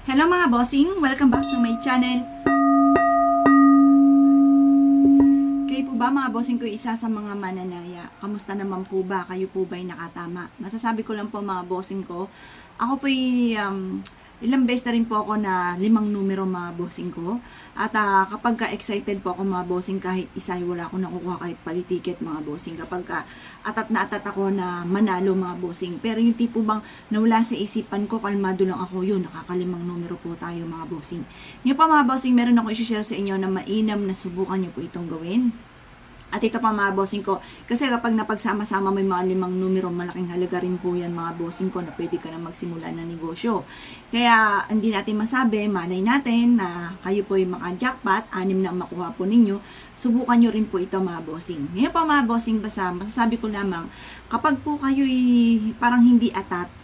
Hello mga bossing! Welcome back to my channel. Kayo po ba mga bossing ko isa sa mga mananaya? Kamusta naman po ba? Kayo po ba'y nakatama? Masasabi ko lang po mga bossing ko, ako po'y ilang beses na rin po ako na 5 numero mga bossing ko. At kapag ka-excited po ako mga bossing, kahit isa ay wala akong nakukuha kahit pali-ticket mga bossing. Kapag atat na atat ako na manalo mga bossing. Pero yung tipo bang nawala sa isipan ko, kalmado lang ako, yun, nakakalimang numero po tayo mga bossing. Ngayon pa mga bossing, meron ako i-share sa inyo na mainam na subukan nyo po itong gawin. At ito pa mga bossing ko, kasi kapag napagsama-sama may mga 5 numero, malaking halaga rin po yan mga bossing ko na pwede ka na magsimula ng negosyo. Kaya hindi natin masabi, malay natin na kayo po yung maka-jackpot, 6 na makuha po ninyo, subukan nyo rin po ito mga bossing. Ngayon pa mga bossing, basta masasabi ko lamang, kapag po kayo parang hindi atat,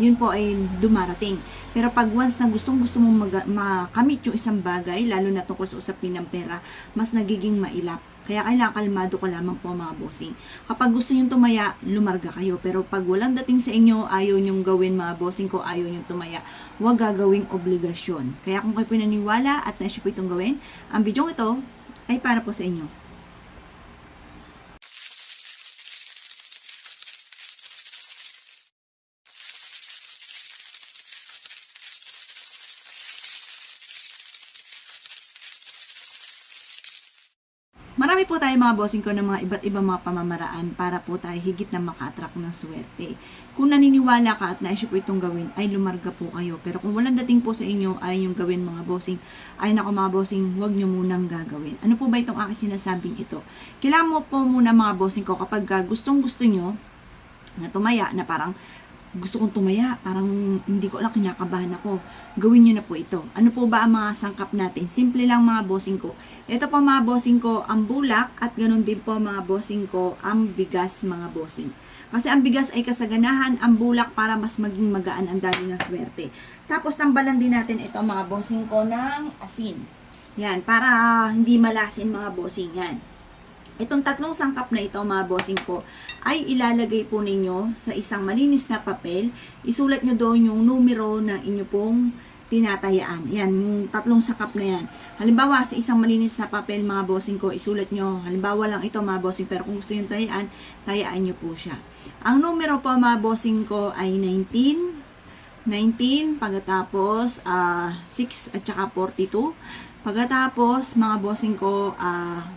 yun po ay dumarating. Pero pag once na gustong-gusto mong makamit yung isang bagay, lalo na tungkol sa usapin ng pera, mas nagiging mailap. Kaya kailangan kalmado ka lamang po mga bossing. Kapag gusto nyo tumaya, lumarga kayo. Pero pag walang dating sa inyo, ayaw nyong gawin mga bossing ko, ayaw nyong tumaya, huwag gagawing obligasyon. Kaya kung kayo pinaniwala at naisip po itong gawin, ang video ito ay para po sa inyo. Marami po tayo mga bossing ko ng mga iba't ibang mga pamamaraan para po tayo higit na maka-attract ng swerte. Kung naniniwala ka at naisip po itong gawin, ay lumarga po kayo. Pero kung walang dating po sa inyo ay yung gawin mga bossing, ay nako mga bossing, huwag nyo munang gagawin. Ano po ba itong aking sinasabing ito? Kailangan mo po muna mga bossing ko kapag gustong gusto nyo na tumaya, na parang gusto kong tumaya, parang hindi ko lang, kinakabahan ako. Gawin nyo na po ito. Ano po ba ang mga sangkap natin? Simple lang mga bossing ko. Ito po mga bossing ko, ang bulak at ganun din po mga bossing ko, ang bigas mga bossing. Kasi ang bigas ay kasaganahan, ang bulak para mas maging magaan ang dali ng swerte. Tapos tambalan din natin ito mga bossing ko ng asin. Yan, para hindi malasin mga bossing yan. Itong tatlong sangkap na ito mga bossing ko ay ilalagay po ninyo sa isang malinis na papel. Isulat nyo doon yung numero na inyo pong tinatayaan. Yan, yung tatlong sangkap na yan. Halimbawa, sa isang malinis na papel mga bossing ko, isulat nyo. Halimbawa lang ito mga bossing, pero kung gusto nyo tayaan, tayaan nyo po siya. Ang numero po mga bossing ko ay 19, pagkatapos 6 at saka 42. Pagkatapos mga bossing ko 4.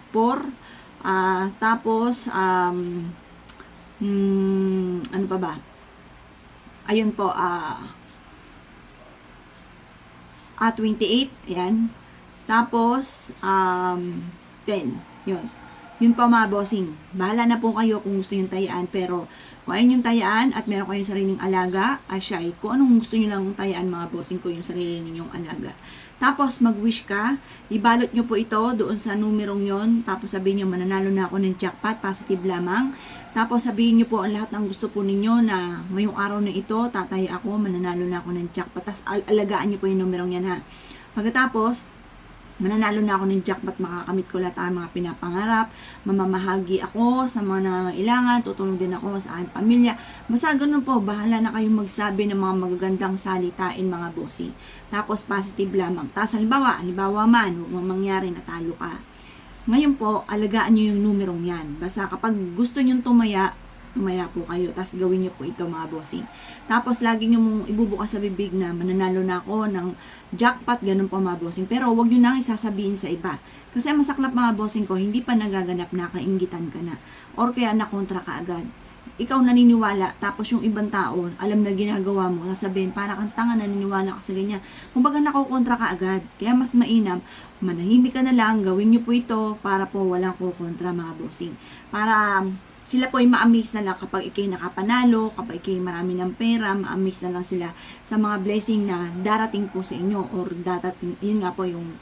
Tapos, ano pa ba? Ayun po, 28, ayan. Tapos, 10, yun. Yun po mga bossing. Bahala na po kayo kung gusto yung tayaan, pero kung ayun yung tayaan at meron kayong sariling alaga, asya, kung anong gusto nyo lang tayaan mga bossing ko, yung sarili ninyong alaga. Tapos mag-wish ka, ibalot nyo po ito doon sa numerong yon, tapos sabihin nyo mananalo na ako ng jackpot, positive lamang. Tapos sabihin nyo po ang lahat ng gusto po ninyo na ngayong araw na ito, tataya ako, mananalo na ako ng jackpot. Tapos alagaan nyo po yung numerong yan ha. Pagkatapos, mananalo na ako ng jackpot, makakamit ko lahat ang mga pinapangarap, mamamahagi ako sa mga nangangailangan, tutulong din ako sa aking pamilya. Basta ganun po, bahala na kayong magsabi ng mga magagandang salitain mga bossing. Tapos positive lamang. Tapos halimbawa man, huwag mong mangyari, natalo ka. Ngayon po, alagaan nyo yung numerong yan. Basta kapag gusto nyo tumaya po kayo, tapos gawin nyo po ito mga bossing. Tapos lagi nyo mong ibubukas sa bibig na mananalo na ako ng jackpot, ganun po mga bossing. Pero wag nyo nang isasabihin sa iba. Kasi masaklap mga bossing ko, hindi pa nagaganap na kainggitan ka na. Or kaya nakontra ka agad. Ikaw naniniwala, tapos yung ibang tao, alam na ginagawa mo, sasabihin, para kang tanga, naniniwala ka sa ganyan. Kumbaga nakukontra ka agad. Kaya mas mainam, manahimik ka na lang, gawin nyo po ito para po walang kukontra mga bossing. Para sila po ay ma-amaze na lang kapag ikay nakapanalo, kapag ikay marami ng pera, ma-amaze na lang sila sa mga blessing na darating po sa inyo, or darating, yun nga po yung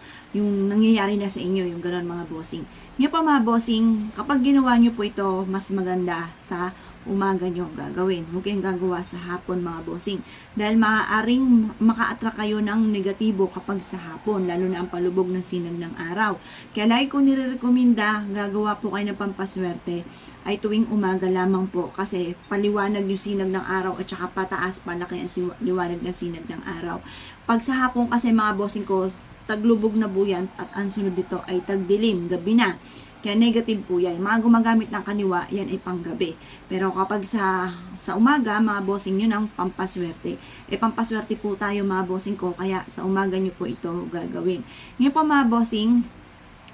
nangyayari na sa inyo, yung gano'n mga bossing. Ngayon po mga bossing, kapag ginawa nyo po ito, mas maganda sa umaga nyo gagawin. Huwag kayong gagawa sa hapon mga bossing. Dahil maaaring maka-attract kayo ng negatibo kapag sa hapon, lalo na ang palubog ng sinag ng araw. Kaya lagi ko nire-recommenda, gagawa po kayo ng pampaswerte ay tuwing umaga lamang po kasi paliwanag yung sinag ng araw at saka pataas palaki ang liwanag ng sinag ng araw. Pag sa hapon kasi mga bossing ko, taglubog na po yan at ang sunod dito ay tagdilim, gabi na. Kaya negative po yan. Mga gumagamit ng kaniwa, yan ay panggabi. Pero kapag sa umaga, mga bossing yun ang pampaswerte. Pampaswerte po tayo mga bossing ko, kaya sa umaga nyo po ito gagawin. Ngayon po mga bossing,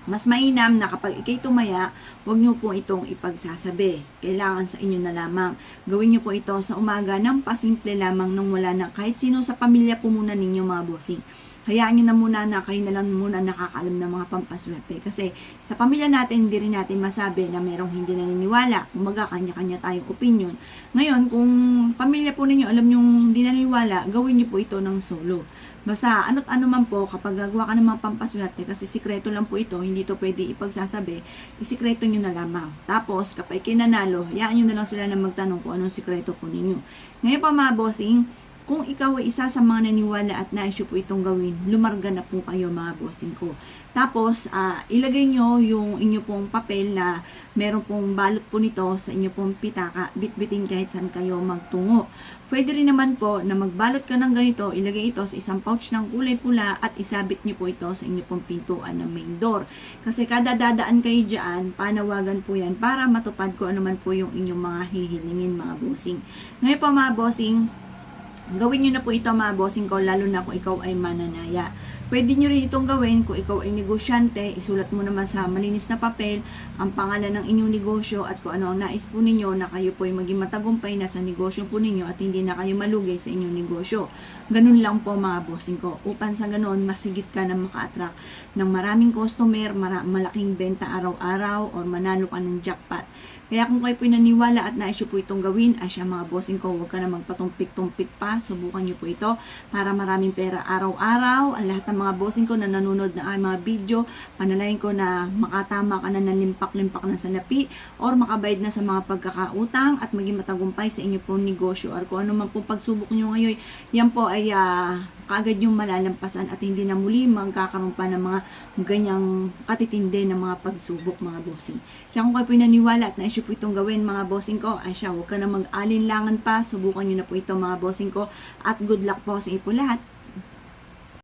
mas mainam na kapag ikay tumaya, huwag nyo po itong ipagsasabi. Kailangan sa inyo na lamang. Gawin nyo po ito sa umaga ng pasimple lamang nung wala na kahit sino sa pamilya po muna ninyo mga bossing. Hayaan nyo na muna na kayo na lang muna nakakaalam ng mga pampaswerte. Kasi sa pamilya natin, hindi rin natin masabi na merong hindi naniniwala. Umaga, kanya-kanya tayong opinion. Ngayon, kung pamilya po ninyo, alam nyo hindi naniniwala, gawin nyo po ito ng solo. Basta, ano't ano man po, kapag gagawa ka ng mga pampaswerte, kasi sikreto lang po ito, hindi to pwede ipagsasabi, isikreto nyo na lamang. Tapos, kapag kinanalo, hayaan nyo na lang sila na magtanong kung anong sikreto po ninyo. Ngayon pa mga bossing, kung ikaw ay isa sa mga naniwala at naisyo po itong gawin, lumarga na po kayo mga bossing ko. Tapos, ilagay nyo yung inyo pong papel na meron pong balot po nito sa inyo pong pitaka, bitbitin kahit saan kayo magtungo. Pwede rin naman po na magbalot ka ng ganito, ilagay ito sa isang pouch ng kulay pula at isabit nyo po ito sa inyo pong pintuan ng main door. Kasi kada dadaan kayo dyan, panawagan po yan para matupad ko ano man po yung inyong mga hihilingin mga bossing. Ngayon po mga bossing, gawin nyo na po ito mga bossing ko, lalo na kung ikaw ay mananaya. Pwede nyo rin itong gawin kung ikaw ay negosyante, isulat mo naman sa malinis na papel ang pangalan ng inyong negosyo at kung ano ang nais po ninyo na kayo po ay maging matagumpay na sa negosyo po ninyo at hindi na kayo malugi sa inyong negosyo. Ganun lang po mga bossing ko. Upang sa ganun, masigit ka na maka-attract ng maraming customer, malaking benta araw-araw or manalo ka ng jackpot. Kaya kung kayo po naniwala at naisyo po itong gawin, ay siya mga bossing ko, huwag ka na magpatumpik-tumpik pa. Subukan nyo po ito para maraming pera araw-araw. Ang lahat ng mga bossing ko na nanonood na ay mga video, panalayin ko na makatama ka na ng limpak-limpak na salapi or makabayad na sa mga pagkakautang at maging matagumpay sa inyo pong negosyo or kung ano man po pagsubok nyo ngayon, yan po ay kaagad yung malalampasan at hindi na muli magkakaroon pa ng mga ganyang katitindi ng mga pagsubok mga bossing. Kaya kung kayo pinaniwala at naisyo po itong gawin mga bossing ko, ay siya, huwag ka na mag-alinlangan pa, subukan nyo na po ito mga bossing ko at good luck po sa inyo po lahat.